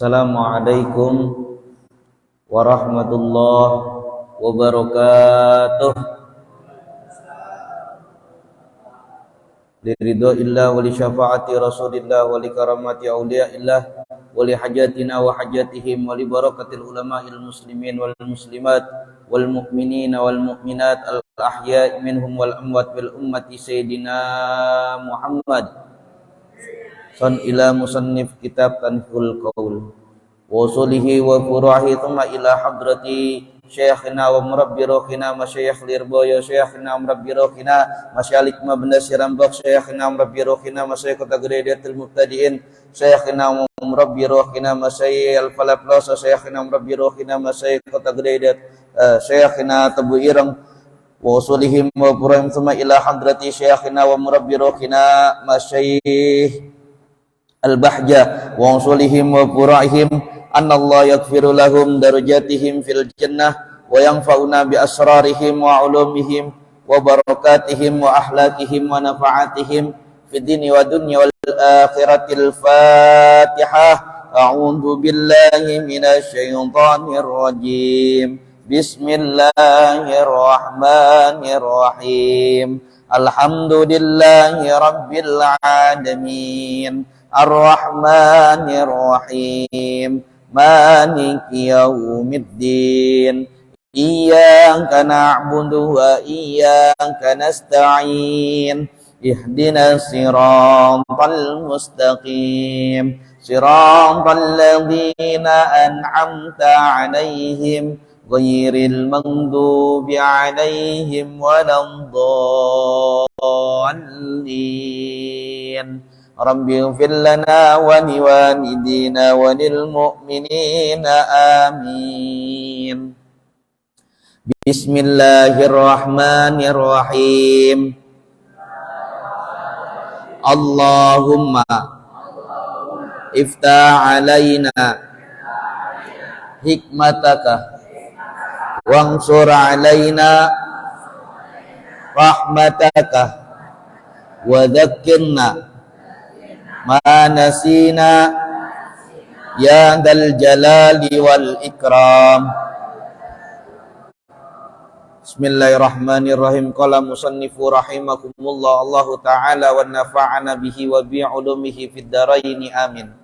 Assalamualaikum warahmatullahi wabarakatuh. Liridho illah wali syafaati rasulillah wali karamati awliyaillah wali hajatina wa hajatihim wali barakatil ulama'il muslimin wal muslimat wal mu'minina wal mu'minat al ahya'i minhum wal amwat bil ummati sayyidina Muhammad san ila musannif kitab tanful qaul wa usulihi wa furuhi thumma ila hadrati syekhina wa murabbi rohina masyayikh lirboyo syekhina murabbi rohina masyalik mabna sirambak syekhina murabbi rohina masyayikh tagridatul mubtadiin syekhina murabbi rohina masyayikh al-falaflosa syekhina murabbi rohina masyayikh tagridat syekhina tabu irang wa usulihim wa furuhim thumma ila hadrati syekhina wa murabbi rohina masyayikh al-bahja wa usulihim wa furu'ihim anallahu yaghfiru lahum darajatihim fil jannah wa yanfa'una bi asrarihim wa ulumihim wa barakatihim wa ahlakihim wa nafa'atihim fid dini wa dunya wal akhiratil fatihah. A'udzu billahi minasy syaithanir rajim. Bismillahirrahmanirrahim. Alhamdulillahi rabbil alamin. Ar-Rahmanir Rahim. Maliki yaumiddin. Iyyaka na'budu wa iyyaka nasta'in. Ihdinas siratal mustaqim. Siratal ladzina an'amta 'alaihim ghairil maghdubi 'alaihim waladdallin. Rabbi ighfir lana wa liwalidina wa lil mu'minina amin. Bismillahirrahmanirrahim. Allahumma iftah alaina hikmataka wansur alaina rahmataka wa dhakkirna ma nasina ya dzal jalali wal ikram. Bismillahirrahmanirrahim. Qala musannifu rahimakumullah Allahu ta'ala wa nafa'ana bihi wa bi ulumihi fid dharain amin.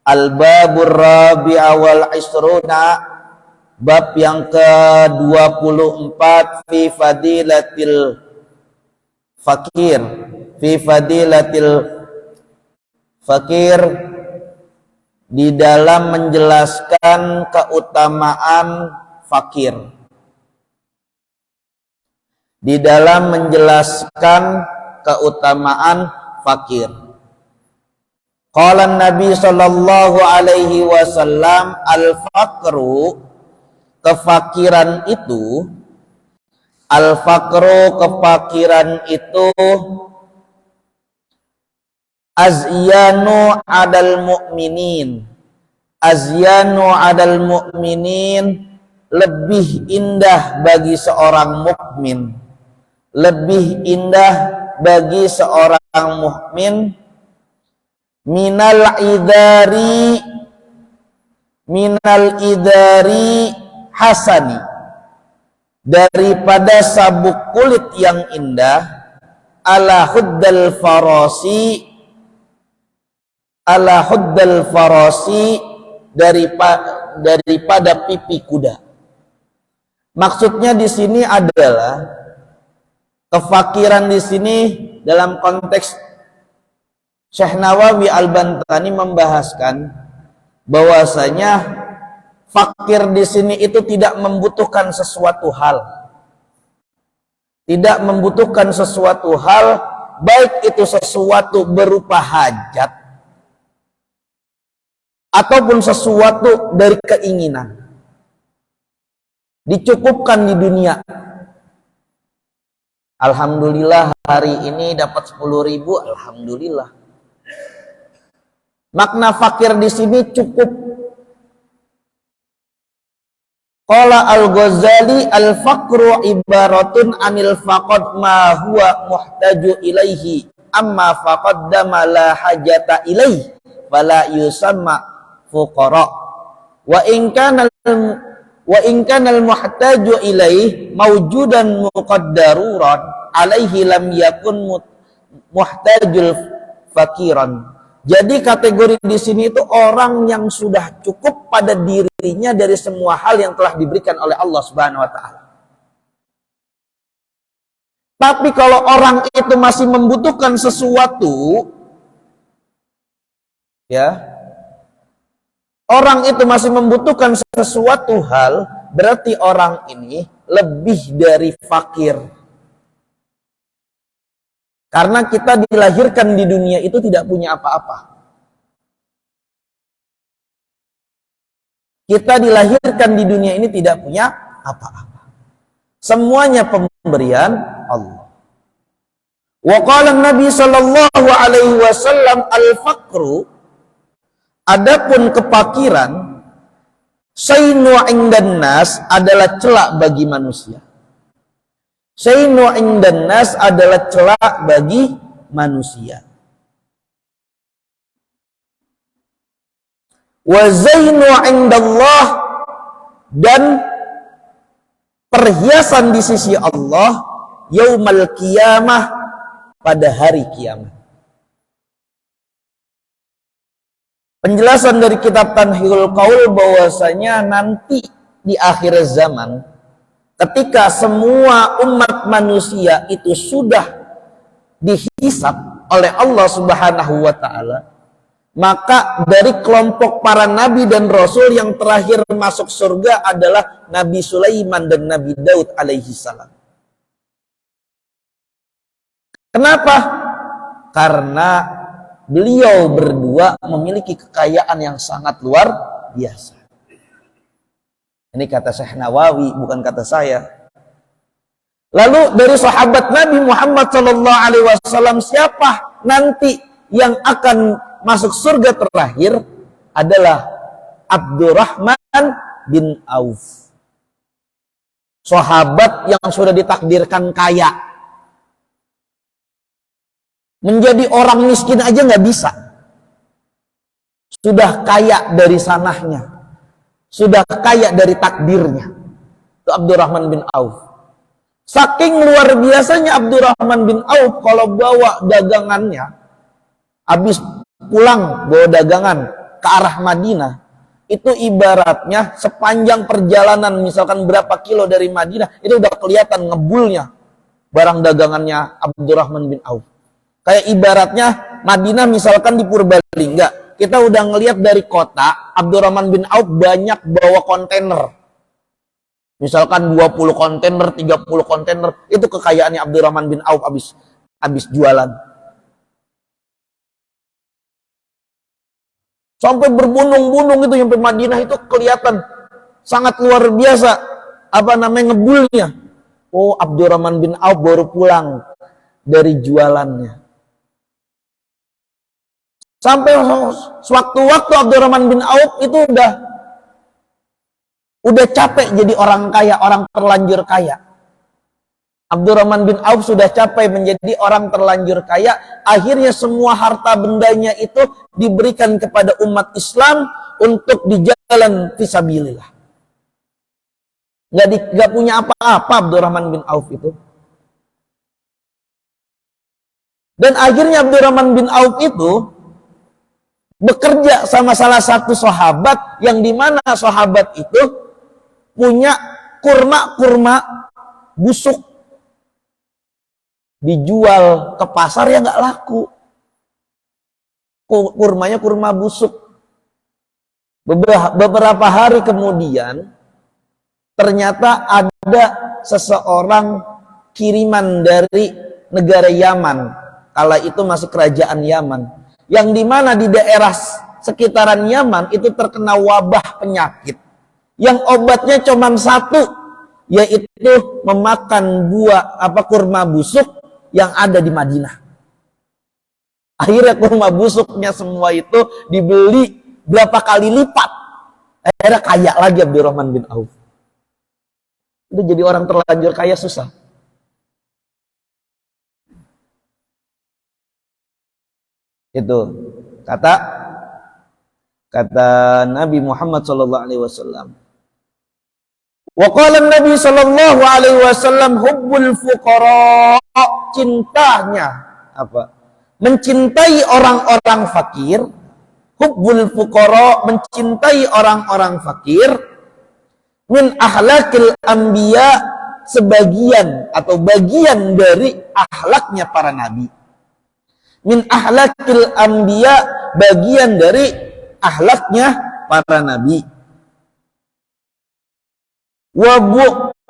Al-babur rabi'a wal isruna, bab yang ke-24 fi fadilatil fakir, fi fadilatil fakir, di dalam menjelaskan keutamaan fakir, di dalam menjelaskan keutamaan fakir. Qala Nabi sallallahu alaihi wasallam, al-faqru, kefakiran itu, al-faqru, kefakiran itu, azyanu adal mu'minin, azyanu adal mu'minin, lebih indah bagi seorang mukmin, lebih indah bagi seorang mukmin, minal idari hasani, daripada sabuk kulit yang indah, ala huddal farasi, ala huddal farasi, daripada pipi kuda. Maksudnya di sini adalah kefakiran di sini dalam konteks Syekh Nawawi Al-Bantani membahaskan bahwasanya fakir di sini itu tidak membutuhkan sesuatu hal. Tidak membutuhkan sesuatu hal, baik itu sesuatu berupa hajat ataupun sesuatu dari keinginan. Dicukupkan di dunia. Alhamdulillah hari ini dapat 10.000, alhamdulillah. Makna fakir di sini cukup. Qala Al-Ghazali, al-faqru ibaratun anil faqad ma huwa muhtaju ilaihi amma faqaddama la hajata ilaihi fala yusamma fuqara. Wa in kana al-muhtaju ilaih mawjudan muqaddaruran alaihi lam yakun muhtajul fakiran. Jadi kategori di sini itu orang yang sudah cukup pada dirinya dari semua hal yang telah diberikan oleh Allah Subhanahu wa taala. Tapi kalau orang itu masih membutuhkan sesuatu, ya, orang itu masih membutuhkan sesuatu hal, berarti orang ini lebih dari fakir. Karena kita dilahirkan di dunia itu tidak punya apa-apa. Kita dilahirkan di dunia ini tidak punya apa-apa. Semuanya pemberian Allah. Wa qala Nabi sallallahu alaihi wasallam al-faqru, adapun kefakiran, saynu indan nas, adalah celak bagi manusia. Saynu indan nas adalah celak bagi manusia. Wa zainu indallah, dan perhiasan di sisi Allah yaumal qiyamah, pada hari kiamat. Penjelasan dari kitab Tanhilul Qaul bahwasanya nanti di akhir zaman, ketika semua umat manusia itu sudah dihisab oleh Allah Subhanahu wa taala, maka dari kelompok para nabi dan rasul yang terakhir masuk surga adalah Nabi Sulaiman dan Nabi Daud alaihi salam. Kenapa? Karena beliau berdua memiliki kekayaan yang sangat luar biasa. Ini kata Syekh Nawawi, bukan kata saya. Lalu dari sahabat Nabi Muhammad SAW, siapa nanti yang akan masuk surga terakhir? Adalah Abdurrahman bin Auf. Sahabat yang sudah ditakdirkan kaya. Menjadi orang miskin aja nggak bisa. Sudah kaya dari sanahnya. Sudah kaya dari takdirnya. Itu Abdurrahman bin Auf. Saking luar biasanya Abdurrahman bin Auf, kalau bawa dagangannya, habis pulang bawa dagangan ke arah Madinah, itu ibaratnya sepanjang perjalanan, misalkan berapa kilo dari Madinah, itu udah kelihatan ngebulnya barang dagangannya Abdurrahman bin Auf. Kayak ibaratnya Madinah misalkan di Purbalingga, kita udah ngelihat dari kota, Abdurrahman bin Auf banyak bawa kontainer. Misalkan 20 kontainer, 30 kontainer, itu kekayaannya Abdurrahman bin Auf habis jualan. Sampai berbunung-bunung itu sampai Madinah, itu kelihatan sangat luar biasa ngebulnya. Oh, Abdurrahman bin Auf baru pulang dari jualannya. Sampai sewaktu-waktu Abdurrahman bin Auf itu udah capek jadi orang kaya, orang terlanjur kaya. Abdurrahman bin Auf sudah capek menjadi orang terlanjur kaya. Akhirnya semua harta bendanya itu diberikan kepada umat Islam untuk di jalan fisabilillah. Gak punya apa-apa Abdurrahman bin Auf itu. Dan akhirnya Abdurrahman bin Auf itu bekerja sama salah satu sahabat, yang dimana sahabat itu punya kurma busuk, dijual ke pasar ya nggak laku. Kurmanya kurma busuk. Beberapa hari kemudian ternyata ada seseorang kiriman dari negara Yaman, kala itu masih kerajaan Yaman, yang dimana di daerah sekitaran Yaman itu terkena wabah penyakit yang obatnya cuma satu, yaitu memakan buah kurma busuk yang ada di Madinah. Akhirnya kurma busuknya semua itu dibeli berapa kali lipat. Akhirnya kaya lagi Abdurrahman bin Auf. Itu jadi orang terlanjur kaya susah. Itu kata Kata Nabi Muhammad sallallahu alaihi wasallam. Wa qala Nabi sallallahu alaihi wasallam hubbul fuqara, cintanya apa? Mencintai orang-orang fakir. Hubbul fuqara, mencintai orang-orang fakir, min ahlakil anbiya, sebagian atau bagian dari akhlaknya para nabi. Min ahlakil anbiya, bagian dari akhlaknya para nabi. Wa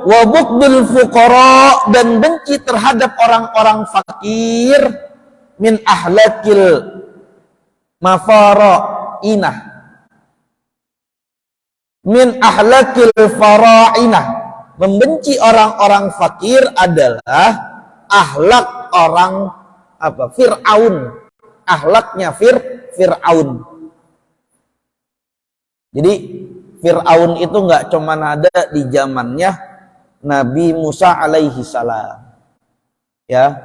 bughdul fuqara, dan benci terhadap orang-orang fakir, min ahlakil mafara'inah, min ahlakil fara'inah, membenci orang-orang fakir adalah akhlak orang apa? Fir'aun, akhlaknya Fir'aun. Jadi Fir'aun itu nggak cuma ada di zamannya Nabi Musa alaihi salam, ya.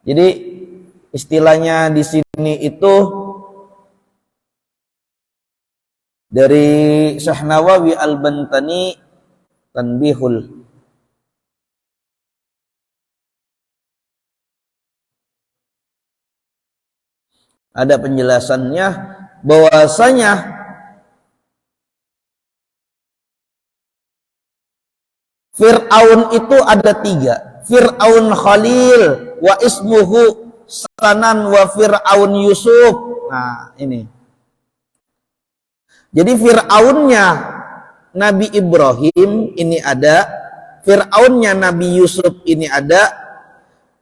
Jadi istilahnya di sini itu dari Syekh Nawawi Al-Bantani, Tanbihul. Ada penjelasannya bahwasanya Fir'aun itu ada 3. Fir'aun Khalil, wa ismuhu Sanan, wa Fir'aun Yusuf. Nah, ini. Jadi Fir'aunnya Nabi Ibrahim ini ada, Fir'aunnya Nabi Yusuf ini ada.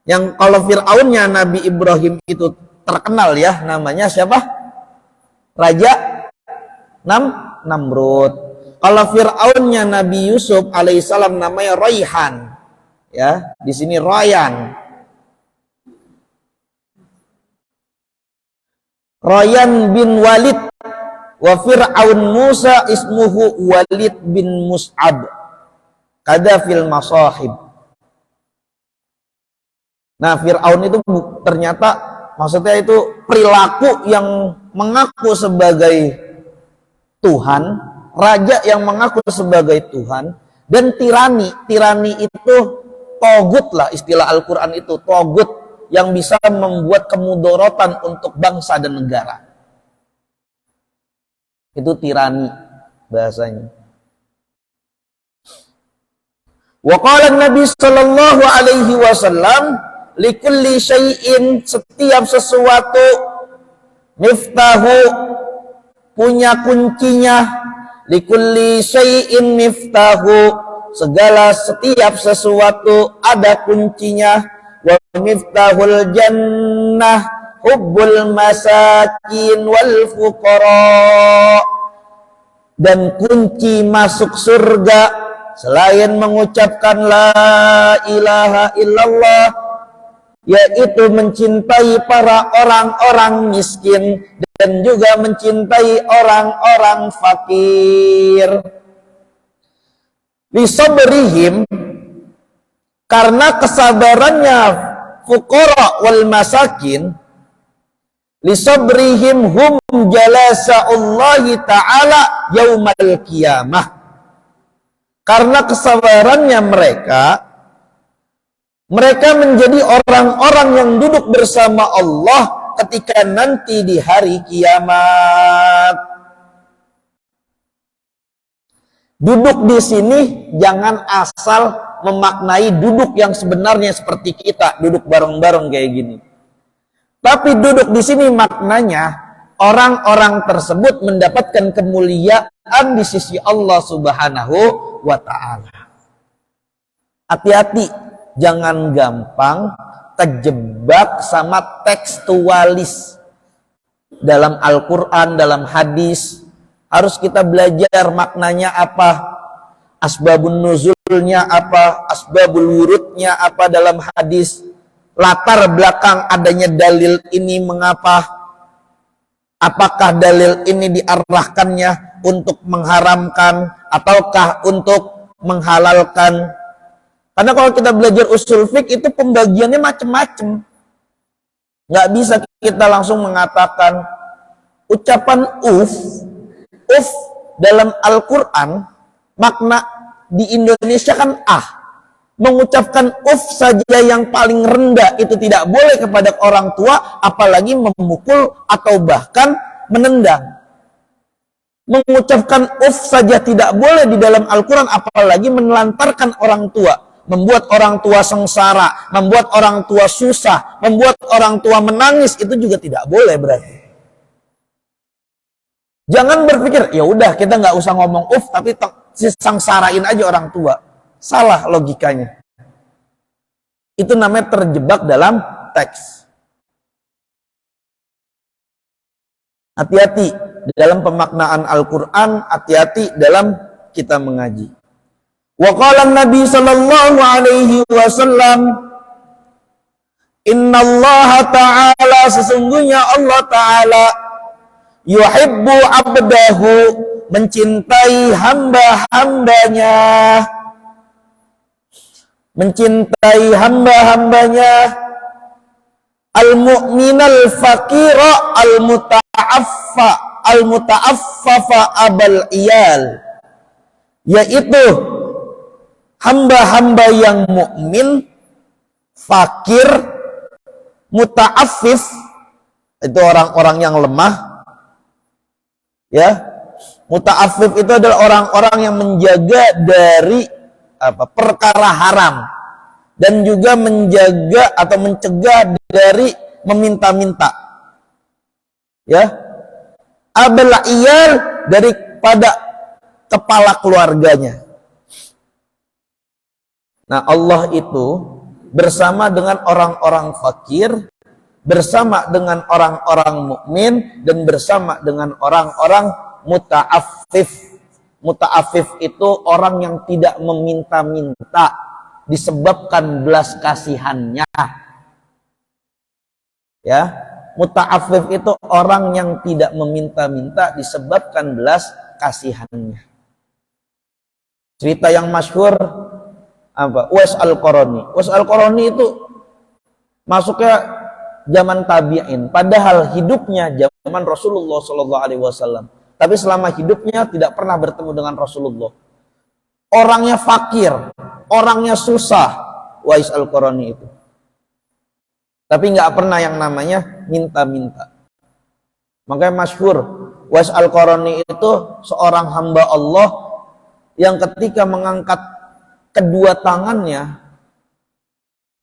Yang kalau Fir'aunnya Nabi Ibrahim itu terkenal ya, namanya siapa? Raja Namrud. Kalau Fir'aunnya Nabi Yusuf alaihissalam namanya Rayhan. Ya, di sini Rayyan. Rayyan bin Walid. Wa Fir'aun Musa ismuhu Walid bin Mus'ab. Kada fil masahib. Nah, Fir'aun itu ternyata maksudnya itu perilaku yang mengaku sebagai Tuhan, raja yang mengaku sebagai Tuhan, dan tirani. Tirani itu togut lah, istilah Al-Quran itu togut, yang bisa membuat kemudorotan untuk bangsa dan negara. Itu tirani bahasanya. Wa qala Nabi sallallahu alaihi wasallam, likulli syai'in, setiap sesuatu, miftahu, punya kuncinya. Likulli syai'in miftahu, setiap sesuatu ada kuncinya. Wa miftahul jannah hubbul masakin wal fuqara, dan kunci masuk surga selain mengucapkan la ilaha illallah, yaitu mencintai para orang-orang miskin dan juga mencintai orang-orang fakir. Lisabrihim, karena kesabarannya fuqara wal masakin, lisabrihim hum jalasa'ullahi ta'ala yaumal qiyamah, karena kesabarannya mereka menjadi orang-orang yang duduk bersama Allah ketika nanti di hari kiamat. Duduk di sini jangan asal memaknai duduk yang sebenarnya seperti kita duduk bareng-bareng kayak gini. Tapi duduk di sini maknanya orang-orang tersebut mendapatkan kemuliaan di sisi Allah Subhanahu wa ta'ala. Hati-hati, jangan gampang terjebak sama tekstualis dalam Al-Quran, dalam hadis. Harus kita belajar maknanya apa, asbabun nuzulnya apa, asbabul wurudnya apa dalam hadis, latar belakang adanya dalil ini mengapa, apakah dalil ini diarahkannya untuk mengharamkan ataukah untuk menghalalkan. Karena kalau kita belajar usul fiqh itu pembagiannya macam-macam. Nggak bisa kita langsung mengatakan Ucapan uf dalam Al-Quran makna di Indonesia kan mengucapkan uf saja yang paling rendah itu tidak boleh kepada orang tua, apalagi memukul atau bahkan menendang. Mengucapkan uf saja tidak boleh di dalam Al-Quran, apalagi menelantarkan orang tua, membuat orang tua sengsara, membuat orang tua susah, membuat orang tua menangis, itu juga tidak boleh berarti. Jangan berpikir, ya udah kita nggak usah ngomong uf, tapi sengsarain aja orang tua. Salah logikanya. Itu namanya terjebak dalam teks. Hati-hati dalam pemaknaan Al-Quran, hati-hati dalam kita mengaji. Wa qala Nabi sallallahu alaihi wasallam, innallaha ta'ala, sesungguhnya Allah Ta'ala yuhibbu abdahu, mencintai hamba-hambanya, mencintai hamba-hambanya, al-mu'minal faqira al-muta'affafa abal iyal, yaitu hamba-hamba yang mukmin, fakir, muta'affif, itu orang-orang yang lemah. Ya, muta'affif itu adalah orang-orang yang menjaga dari perkara haram dan juga menjaga atau mencegah dari meminta-minta. Ya, abal iyal, daripada kepala keluarganya. Nah, Allah itu bersama dengan orang-orang fakir, bersama dengan orang-orang mukmin, dan bersama dengan orang-orang muta'affif. Muta'affif itu orang yang tidak meminta-minta disebabkan belas kasihannya. Ya, muta'affif itu orang yang tidak meminta-minta disebabkan belas kasihannya. Cerita yang masyhur Uwais Al-Qarani. Uwais Al-Qarani itu masuknya zaman tabi'in, padahal hidupnya zaman Rasulullah SAW. Tapi selama hidupnya tidak pernah bertemu dengan Rasulullah. Orangnya fakir, orangnya susah, Uwais Al-Qarani itu. Tapi nggak pernah yang namanya minta-minta. Makanya masyhur, Uwais Al-Qarani itu seorang hamba Allah yang ketika mengangkat kedua tangannya,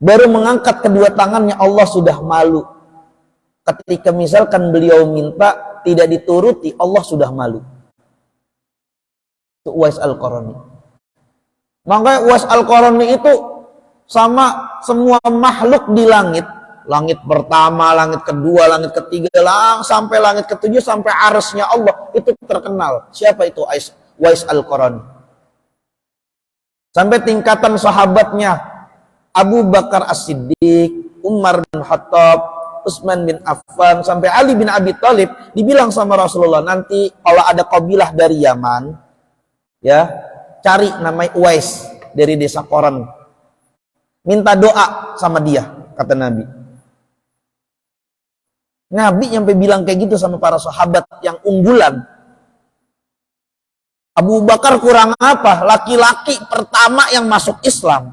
baru mengangkat kedua tangannya Allah sudah malu. Ketika misalkan beliau minta tidak dituruti, Allah sudah malu. Itu Uwais Al-Qarani. Makanya Uwais Al-Qarani itu sama semua makhluk di langit. Langit pertama, langit kedua, langit ketiga, sampai langit ketujuh, sampai arsy-Nya Allah. Itu terkenal. Siapa itu Uwais Al-Qarani? Sampai tingkatan sahabatnya Abu Bakar As-Siddiq, Umar bin Khattab, Utsman bin Affan, sampai Ali bin Abi Thalib, dibilang sama Rasulullah, nanti kalau ada kabilah dari Yaman, ya, cari namanya Uwais dari desa Qoran, minta doa sama dia, kata Nabi. Nabi sampai bilang kayak gitu sama para sahabat yang unggulan. Abu Bakar kurang apa? Laki-laki pertama yang masuk Islam.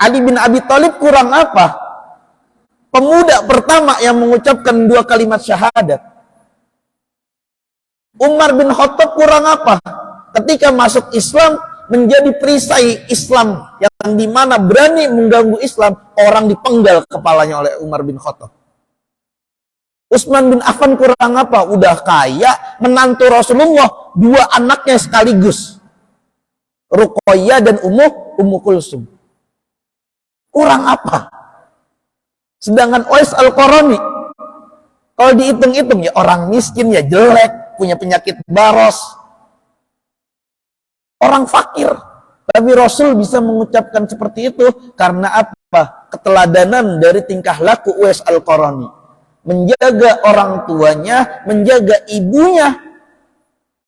Ali bin Abi Thalib kurang apa? Pemuda pertama yang mengucapkan 2 kalimat syahadat. Umar bin Khattab kurang apa? Ketika masuk Islam menjadi perisai Islam yang dimana berani mengganggu Islam, orang dipenggal kepalanya oleh Umar bin Khattab. Utsman bin Affan kurang apa? Udah kaya, menantu Rasulullah, 2 anaknya sekaligus, Ruqayyah dan Ummu Kulsum. Kurang apa? Sedangkan Uwais Al-Qarani, kalau dihitung-hitung ya orang miskin, ya jelek, punya penyakit baros, orang fakir. Tapi Rasul bisa mengucapkan seperti itu karena apa? Keteladanan dari tingkah laku Uwais Al-Qarani. Menjaga orang tuanya, menjaga ibunya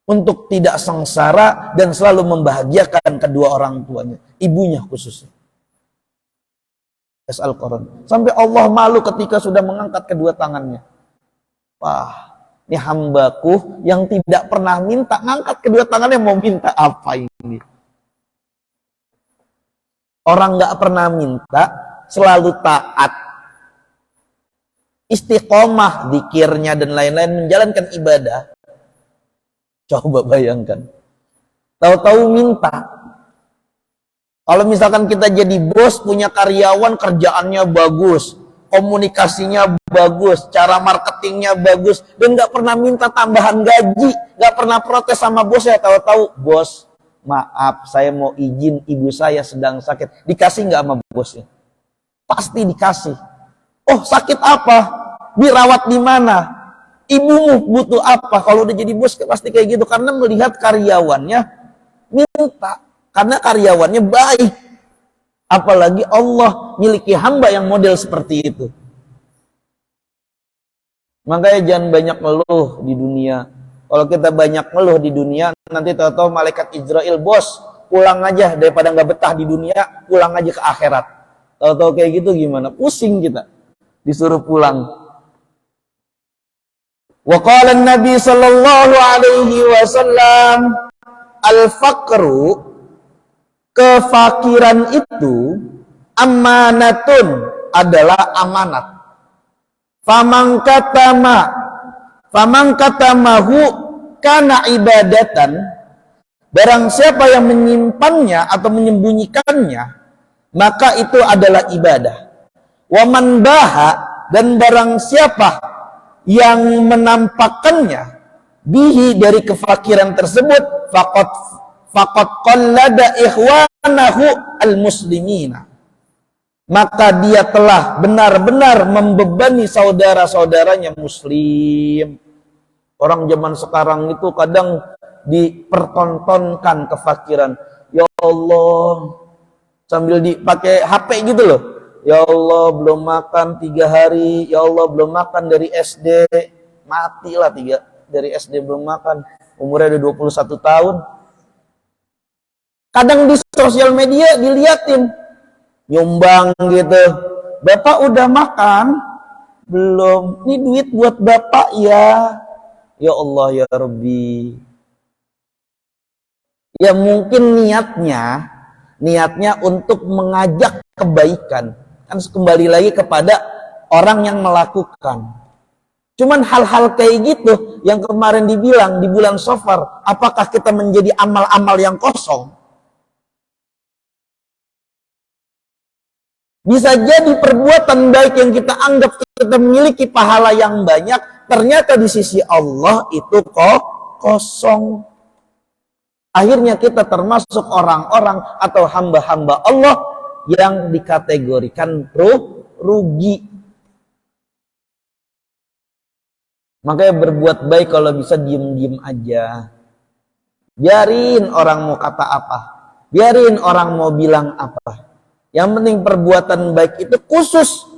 untuk tidak sengsara dan selalu membahagiakan kedua orang tuanya, ibunya khususnya. Uwais Al-Qarani. Sampai Allah malu ketika sudah mengangkat kedua tangannya. Wah, ini hambaku yang tidak pernah minta, ngangkat kedua tangannya mau minta apa ini? Orang nggak pernah minta, selalu taat, istiqomah, zikirnya dan lain-lain, menjalankan ibadah. Coba bayangkan, tahu-tahu minta. Kalau misalkan kita jadi bos, punya karyawan, kerjaannya bagus, komunikasinya bagus, cara marketingnya bagus, dan nggak pernah minta tambahan gaji, nggak pernah protes sama bos, ya tahu-tahu bos, maaf, saya mau izin, ibu saya sedang sakit. Dikasih nggak sama bosnya? Pasti dikasih. Oh, sakit apa? Dirawat di mana? Ibumu butuh apa? Kalau udah jadi bos pasti kayak gitu, karena melihat karyawannya minta, karena karyawannya baik. Apalagi Allah miliki hamba yang model seperti itu. Makanya jangan banyak ngeluh di dunia. Kalau kita banyak ngeluh di dunia, nanti tahu-tahu malaikat Israel, bos, pulang aja, daripada nggak betah di dunia, pulang aja ke akhirat. Tahu-tahu kayak gitu gimana? Pusing kita, disuruh pulang. Wa qala Nabi sallallahu alaihi wasallam, al-faqru, kefakiran itu, amanatun, adalah amanat. Faman katamahu kana ibadatan, barang siapa yang menyimpannya atau menyembunyikannya, maka itu adalah ibadah. Waman baha, dan barang siapa yang menampakkannya bihi, dari kefakiran tersebut, faqad qallada ikhwanahu al-muslimina, maka dia telah benar-benar membebani saudara-saudaranya muslim. Orang zaman sekarang itu kadang dipertontonkan kefakiran. Ya Allah, sambil dipakai HP gitu loh. Ya Allah, belum makan 3 hari. Ya Allah, belum makan dari SD. Matilah 3 dari SD belum makan. Umurnya udah 21 tahun. Kadang di sosial media diliatin, nyumbang gitu. Bapak udah makan? Belum. Ini duit buat bapak ya. Ya Allah ya Rabbi. Ya mungkin niatnya untuk mengajak kebaikan. Kan kembali lagi kepada orang yang melakukan. Cuman hal-hal kayak gitu yang kemarin dibilang di bulan Safar, apakah kita menjadi amal-amal yang kosong? Bisa jadi perbuatan baik yang kita anggap kita memiliki pahala yang banyak, ternyata di sisi Allah itu kok kosong. Akhirnya kita termasuk orang-orang atau hamba-hamba Allah yang dikategorikan rugi. Makanya berbuat baik kalau bisa diem-diem aja. Biarin orang mau kata apa. Biarin orang mau bilang apa. Yang penting perbuatan baik itu khusus.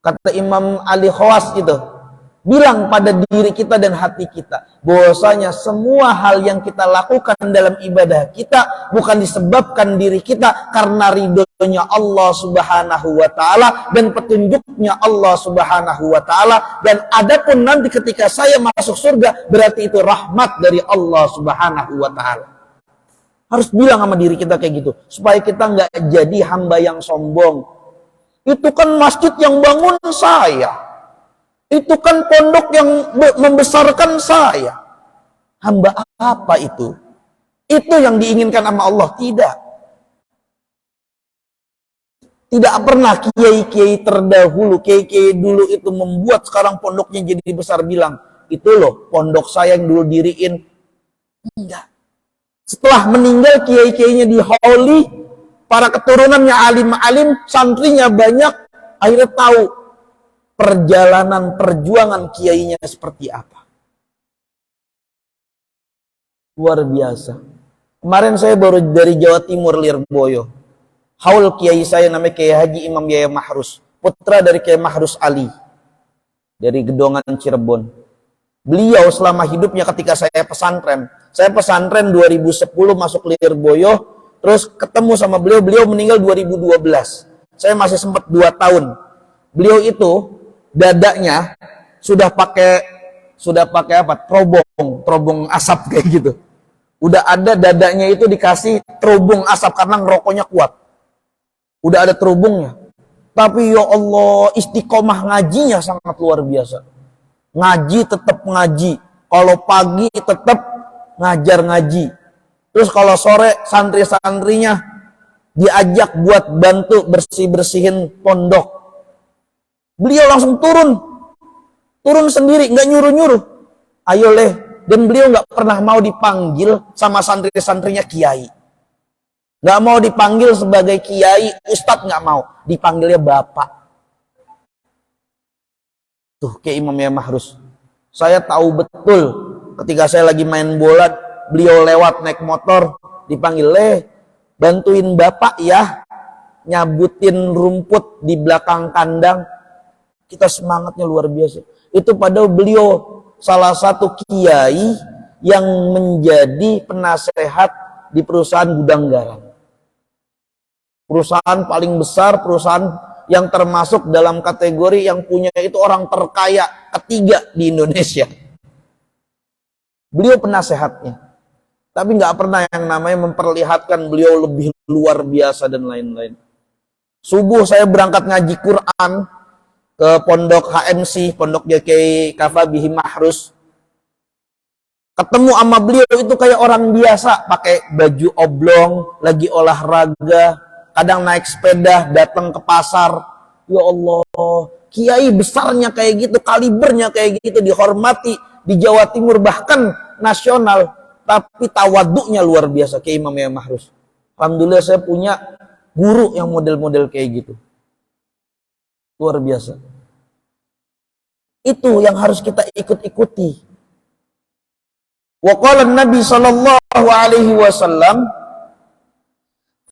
Kata Imam Ali Khawas itu, bilang pada diri kita dan hati kita, bahwasanya semua hal yang kita lakukan dalam ibadah kita bukan disebabkan diri kita, karena ridhonya Allah Subhanahu wa taala dan petunjuknya Allah Subhanahu wa taala, dan adapun nanti ketika saya masuk surga berarti itu rahmat dari Allah Subhanahu wa taala. Harus bilang sama diri kita kayak gitu supaya kita nggak jadi hamba yang sombong. Itu kan masjid yang bangun saya. Itu kan pondok yang membesarkan saya. Hamba apa itu? Itu yang diinginkan sama Allah? Tidak. Tidak pernah kiai-kiai terdahulu, kiai-kiai dulu itu membuat sekarang pondoknya jadi besar bilang, itu loh pondok saya yang dulu diriin. Enggak. Setelah meninggal kiai-kiainya dihauli, para keturunannya alim-alim, santrinya banyak, akhirnya tahu perjalanan perjuangan kiainya seperti apa. Luar biasa. Kemarin saya baru dari Jawa Timur, Lirboyo. Haul kiai saya namanya Kiai Haji Imam Yahya Mahrus, putra dari Kiai Mahrus Ali dari Gedongan Cirebon. Beliau selama hidupnya ketika saya pesantren 2010 masuk Lirboyo, terus ketemu sama beliau meninggal 2012. Saya masih sempat 2 tahun. Beliau itu dadanya sudah pakai sudah pakai apa? Terobong asap kayak gitu. Udah ada dadanya itu dikasih terobong asap karena ngerokoknya kuat. Udah ada terobongnya. Tapi ya Allah, istiqomah ngajinya sangat luar biasa. Ngaji tetap ngaji. Kalau pagi tetap ngajar ngaji. Terus kalau sore santri-santrinya diajak buat bantu bersih-bersihin pondok. Beliau langsung turun sendiri, nggak nyuruh-nyuruh. Ayo leh. Dan beliau nggak pernah mau dipanggil sama santri-santrinya kiai. Nggak mau dipanggil sebagai kiai, ustadz nggak mau. Dipanggilnya bapak. Tuh kayak Imam Mahrus. Saya tahu betul ketika saya lagi main bola, beliau lewat naik motor, dipanggil, leh, bantuin bapak ya, nyabutin rumput di belakang kandang. Kita semangatnya luar biasa. Itu padahal beliau salah satu kiai yang menjadi penasehat di perusahaan gudang garam. Perusahaan paling besar, perusahaan yang termasuk dalam kategori yang punya itu orang terkaya ketiga di Indonesia. Beliau penasehatnya. Tapi nggak pernah yang namanya memperlihatkan beliau lebih luar biasa dan lain-lain. Subuh saya berangkat ngaji Quran ke pondok HMC, pondok JKI Kafa Bihi Mahrus. Ketemu sama beliau itu kayak orang biasa, pakai baju oblong, lagi olahraga, kadang naik sepeda, datang ke pasar. Ya Allah, kiai besarnya kayak gitu, kalibernya kayak gitu, dihormati di Jawa Timur bahkan nasional, tapi tawaduknya luar biasa kayak Imam Mahrus. Alhamdulillah saya punya guru yang model-model kayak gitu. Luar biasa. Itu yang harus kita ikut-ikuti. Wa qala Nabi sallallahu alaihi wasallam,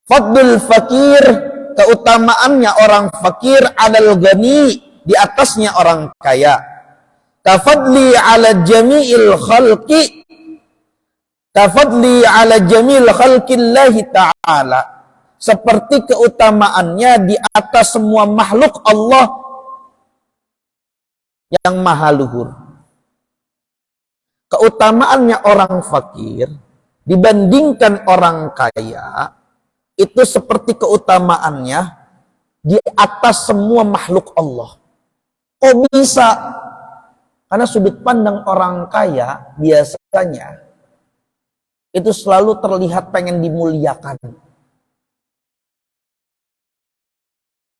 fadlul fakir, keutamaannya orang fakir alal ghani, di atasnya orang kaya. Kafadli ala jami'il khalqi, kafadli ala jami'il khalqillahi ta'ala, seperti keutamaannya di atas semua makhluk Allah yang maha luhur. Keutamaannya orang fakir dibandingkan orang kaya itu seperti keutamaannya di atas semua makhluk Allah. Kok bisa? Karena sudut pandang orang kaya biasanya itu selalu terlihat pengen dimuliakan.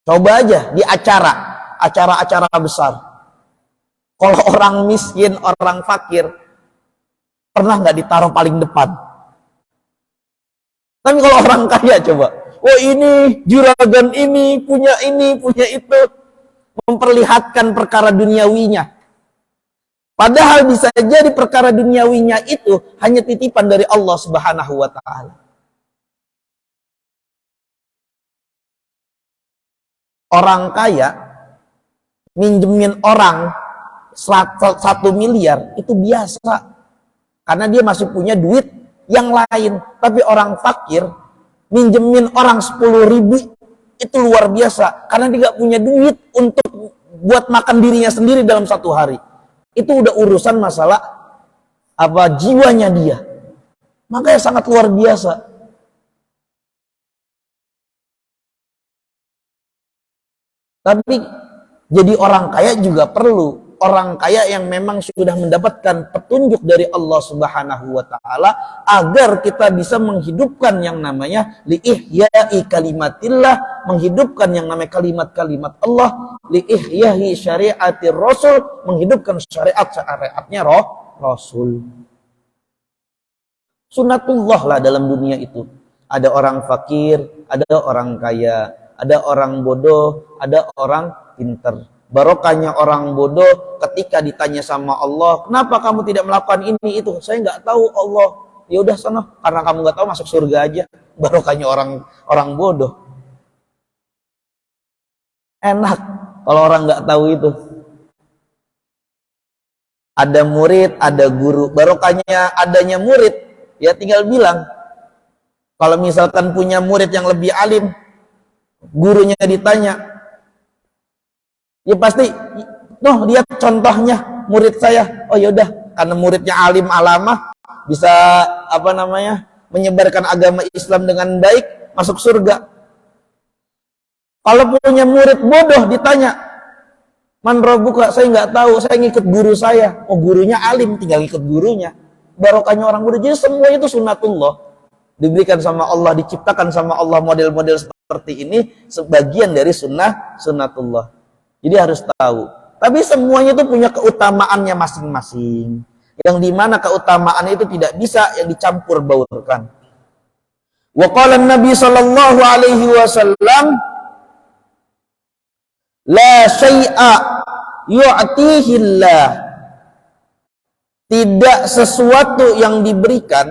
Coba aja di acara-acara besar. Kalau orang miskin, orang fakir, pernah nggak ditaruh paling depan? Tapi kalau orang kaya coba, oh ini juragan ini, punya itu, memperlihatkan perkara duniawinya. Padahal bisa jadi perkara duniawinya itu hanya titipan dari Allah Subhanahu wa Ta'ala. Orang kaya minjemin orang 1 miliar itu biasa, karena dia masih punya duit yang lain. Tapi orang fakir minjemin orang 10.000 itu luar biasa, karena dia gak punya duit untuk buat makan dirinya sendiri dalam 1 hari. Itu udah urusan masalah apa jiwanya dia. Makanya sangat luar biasa. Tapi jadi orang kaya juga perlu. Orang kaya yang memang sudah mendapatkan petunjuk dari Allah Subhanahu wa Ta'ala, agar kita bisa menghidupkan yang namanya liihya'i kalimatillah, menghidupkan yang namanya kalimat-kalimat Allah, liihya'i syariatir Rasul, menghidupkan syariatnya Rasul. Sunnatullah lah dalam dunia itu. Ada orang fakir, ada orang kaya, ada orang bodoh, ada orang pintar. Barokahnya orang bodoh ketika ditanya sama Allah, kenapa kamu tidak melakukan ini itu? Saya nggak tahu Allah. Ya udah sana, karena kamu nggak tahu masuk surga aja. Barokahnya orang bodoh. Enak kalau orang nggak tahu itu. Ada murid, ada guru. Barokahnya adanya murid, ya tinggal bilang. Kalau misalkan punya murid yang lebih alim, gurunya ditanya, ya pasti, lihat contohnya. murid saya. Oh yaudah, karena muridnya alim alamah, bisa menyebarkan agama Islam dengan baik, masuk surga. Kalau punya murid bodoh ditanya, man rabbuka, saya nggak tahu, saya ngikut guru saya. Oh gurunya alim, tinggal ngikut gurunya. Barokahnya orang bodoh. Jadi semua itu sunnatullah, diberikan sama Allah, diciptakan sama Allah model-model seperti ini, sebagian dari sunnatullah. Jadi harus tahu. Tapi semuanya itu punya keutamaannya masing-masing, yang dimana keutamaan itu tidak bisa yang dicampur baurkan. Wa qala Nabi sallallahu alaihi wasallam, la syai'a yu'tihillah, tidak sesuatu yang diberikan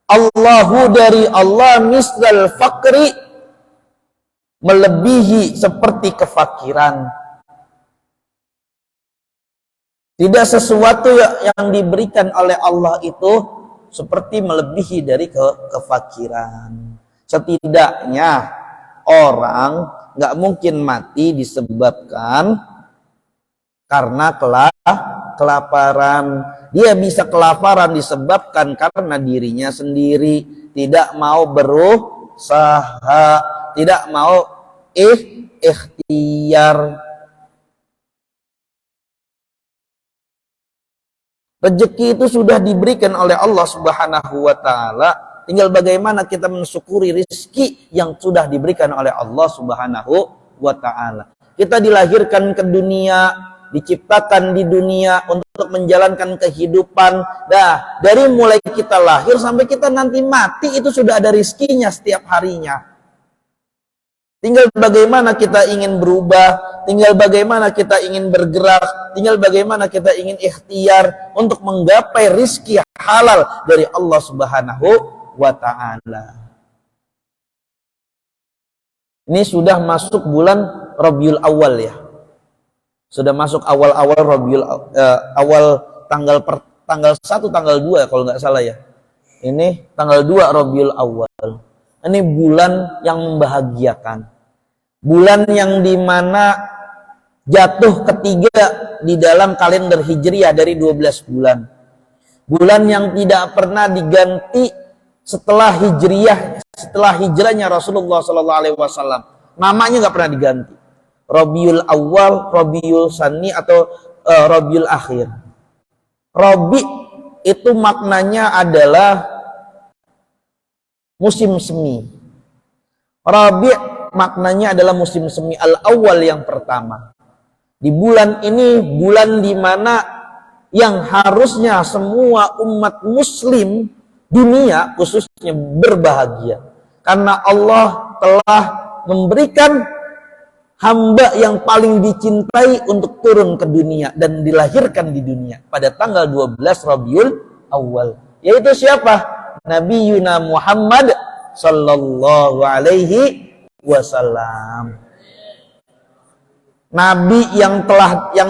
Allahu dari Allah misal fakri, melebihi seperti kefakiran. Tidak sesuatu yang diberikan oleh Allah itu seperti melebihi dari kefakiran. Setidaknya orang nggak mungkin mati disebabkan karena kelaparan. Dia bisa kelaparan disebabkan karena dirinya sendiri tidak mau berusaha, tidak mau ikhtiar. Rezeki itu sudah diberikan oleh Allah Subhanahu wa taala, tinggal bagaimana kita mensyukuri rezeki yang sudah diberikan oleh Allah Subhanahu wa taala. Kita dilahirkan ke dunia, diciptakan di dunia untuk menjalankan kehidupan. Nah, dari mulai kita lahir sampai kita nanti mati itu sudah ada rezekinya setiap harinya. Tinggal bagaimana kita ingin berubah, tinggal bagaimana kita ingin bergerak, tinggal bagaimana kita ingin ikhtiar untuk menggapai rizki halal dari Allah Subhanahu wa ta'ala. Ini sudah masuk bulan Rabiul Awal ya. Sudah masuk awal-awal awal tanggal 1, tanggal 2 kalau nggak salah ya. Ini tanggal 2 Rabiul Awal. Ini bulan yang membahagiakan. Bulan yang dimana jatuh ketiga di dalam kalender Hijriah dari 12 bulan. Bulan yang tidak pernah diganti setelah Hijriah, setelah hijrahnya Rasulullah SAW. Namanya nggak pernah diganti. Rabiul Awal, Rabiul Tsani atau Rabiul Akhir. Rabi itu maknanya adalah musim semi. Rabi maknanya adalah musim semi, al-awwal yang pertama. Di bulan ini, bulan di mana yang harusnya semua umat muslim dunia khususnya berbahagia. Karena Allah telah memberikan hamba yang paling dicintai untuk turun ke dunia dan dilahirkan di dunia pada tanggal 12 Rabiul Awal. Yaitu siapa? Nabi Yuna Muhammad sallallahu alaihi wasallam. Nabi yang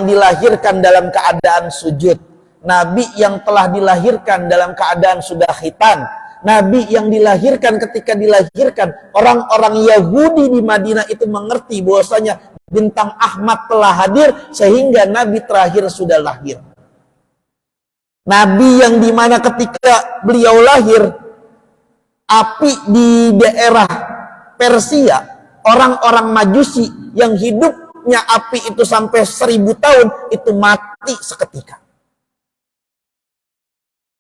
dilahirkan dalam keadaan sujud, Nabi yang telah dilahirkan dalam keadaan sudah khitan, Nabi yang dilahirkan ketika dilahirkan orang-orang Yahudi di Madinah itu mengerti bahwasanya bintang Ahmad telah hadir sehingga Nabi terakhir sudah lahir. Nabi yang dimana ketika beliau lahir, api di daerah Persia, orang-orang Majusi yang hidupnya api itu sampai 1000 tahun itu mati seketika.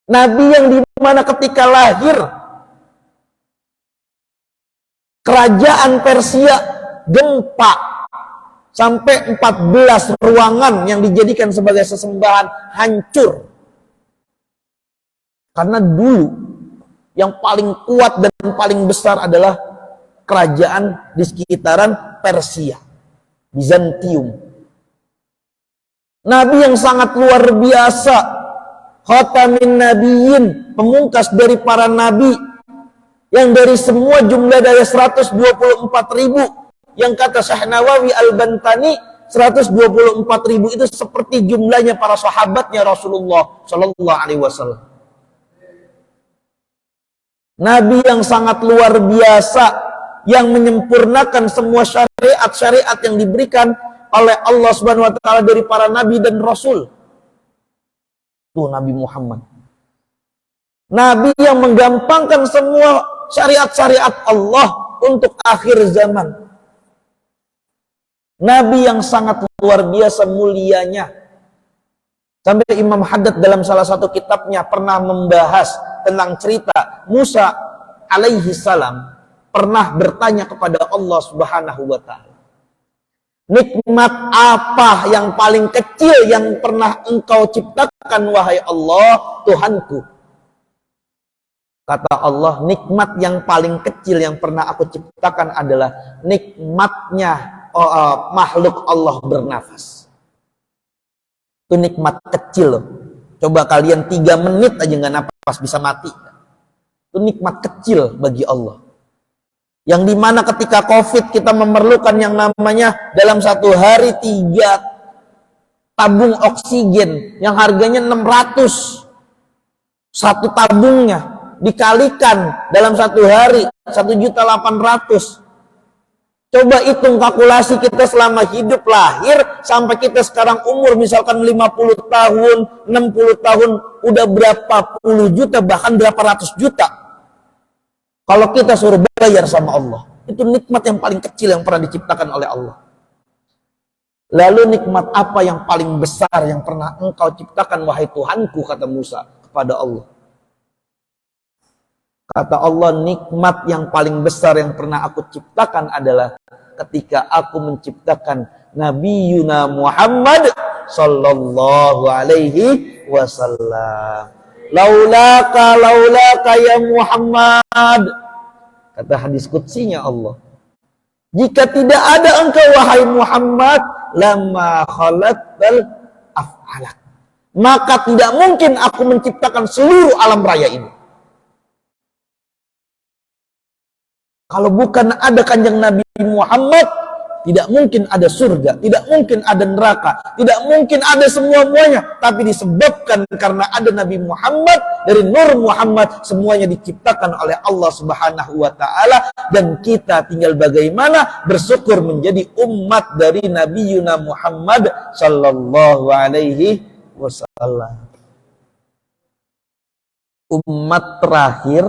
Nabi yang dimana ketika lahir kerajaan Persia gempa sampai 14 ruangan yang dijadikan sebagai sesembahan hancur. Karena dulu yang paling kuat dan paling besar adalah kerajaan di sekitaran Persia, Bizantium. Nabi yang sangat luar biasa, khatamin nabiyyin, pemungkas dari para nabi, yang dari semua jumlah dari 124.000, yang kata Syekh Nawawi Al-Bantani 124.000 itu seperti jumlahnya para sahabatnya Rasulullah Shallallahu Alaihi Wasallam. Nabi yang sangat luar biasa, yang menyempurnakan semua syariat-syariat yang diberikan oleh Allah Subhanahu wa taala dari para nabi dan rasul. Tuh Nabi Muhammad. Nabi yang menggampangkan semua syariat-syariat Allah untuk akhir zaman. Nabi yang sangat luar biasa mulianya. Sampai Imam Haddad dalam salah satu kitabnya pernah membahas tentang cerita Musa alaihi salam pernah bertanya kepada Allah Subhanahu wa ta'ala. Nikmat apa yang paling kecil yang pernah engkau ciptakan wahai Allah Tuhanku? Kata Allah, nikmat yang paling kecil yang pernah aku ciptakan adalah nikmatnya makhluk Allah bernafas. Itu nikmat kecil loh. Coba kalian 3 menit aja nggak napas bisa mati. Itu nikmat kecil bagi Allah. Yang dimana ketika COVID kita memerlukan yang namanya dalam satu hari 3 tabung oksigen yang harganya 600. Satu tabungnya dikalikan dalam satu hari 1.800.000. Coba hitung kalkulasi kita selama hidup lahir sampai kita sekarang umur misalkan 50 tahun, 60 tahun, udah berapa puluh juta bahkan berapa ratus juta. Kalau kita suruh bayar sama Allah, itu nikmat yang paling kecil yang pernah diciptakan oleh Allah. Lalu nikmat apa yang paling besar yang pernah engkau ciptakan wahai Tuhanku, kata Musa kepada Allah. Kata Allah, nikmat yang paling besar yang pernah aku ciptakan adalah ketika aku menciptakan Nabi Yuna Muhammad sallallahu alaihi wasallam. Laulaka ya Muhammad. Kata hadis qudsinya Allah. Jika tidak ada engkau wahai Muhammad, lama khalaqtal af'alak. Maka tidak mungkin aku menciptakan seluruh alam raya ini. Kalau bukan ada kanjeng Nabi Muhammad, tidak mungkin ada surga, tidak mungkin ada neraka, tidak mungkin ada semua-muanya. Tapi disebabkan karena ada Nabi Muhammad, dari Nur Muhammad, semuanya diciptakan oleh Allah Subhanahu wa ta'ala. Dan kita tinggal bagaimana bersyukur menjadi umat dari Nabi Yuna Muhammad sallallahu alaihi wasallam. Umat terakhir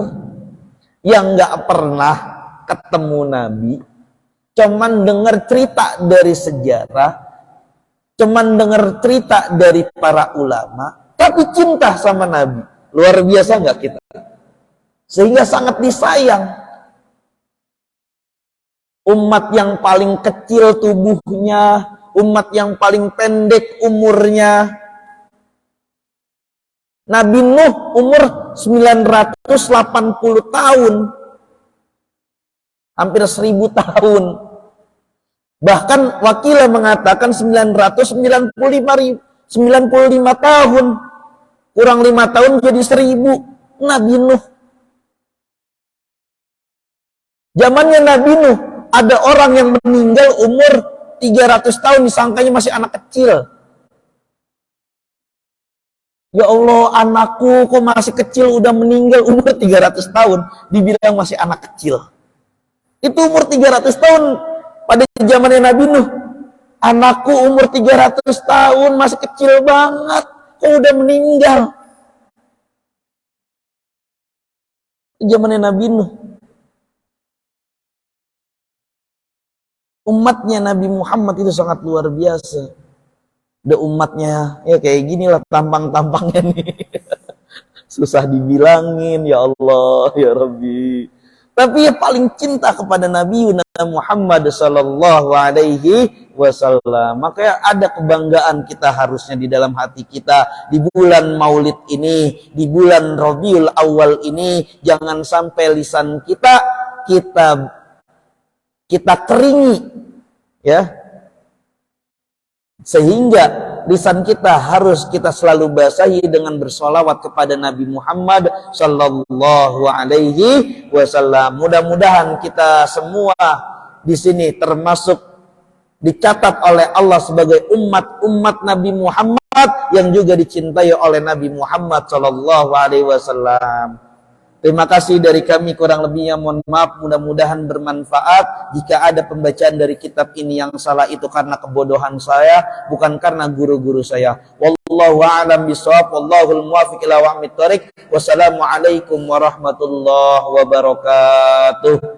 yang gak pernah ketemu Nabi, cuman dengar cerita dari sejarah, cuman dengar cerita dari para ulama, tapi cinta sama Nabi. Luar biasa nggak kita? Sehingga sangat disayang. Umat yang paling kecil tubuhnya, umat yang paling pendek umurnya. Nabi Nuh umur 980 tahun. Hampir 1000 tahun. Bahkan wakilah mengatakan 995 tahun. Kurang 5 tahun jadi 1000. Nabi Nuh. Zamannya Nabi Nuh, ada orang yang meninggal umur 300 tahun, disangkanya masih anak kecil. Ya Allah, anakku kok masih kecil udah meninggal umur 300 tahun. Dibilang masih anak kecil. Itu umur 300 tahun pada zamannya Nabi Nuh. Anakku umur 300 tahun masih kecil banget, kok udah meninggal. Zamannya Nabi Nuh. Umatnya Nabi Muhammad itu sangat luar biasa. Udah umatnya ya kayak gini lah tampang-tampangnya nih. Susah dibilangin, ya Allah, ya Rabbi. Tapi yang paling cinta kepada Nabi Muhammad sallallahu alaihi wasallam. Maka ada kebanggaan kita harusnya di dalam hati kita di bulan Maulid ini, di bulan Rabiul Awal ini, jangan sampai lisan kita keringi, ya. Sehingga lisan kita harus kita selalu basahi dengan bersolawat kepada Nabi Muhammad sallallahu alaihi wasallam. Mudah-mudahan kita semua di sini termasuk dicatat oleh Allah sebagai umat Nabi Muhammad yang juga dicintai oleh Nabi Muhammad sallallahu alaihi wasallam. Terima kasih dari kami, kurang lebihnya mohon maaf, mudah-mudahan bermanfaat. Jika ada pembacaan dari kitab ini yang salah itu karena kebodohan saya, bukan karena guru-guru saya. Wallahu a'lam bishawab, wallahul muwaffiq ila aqwamit thoriq. Wassalamualaikum warahmatullahi wabarakatuh.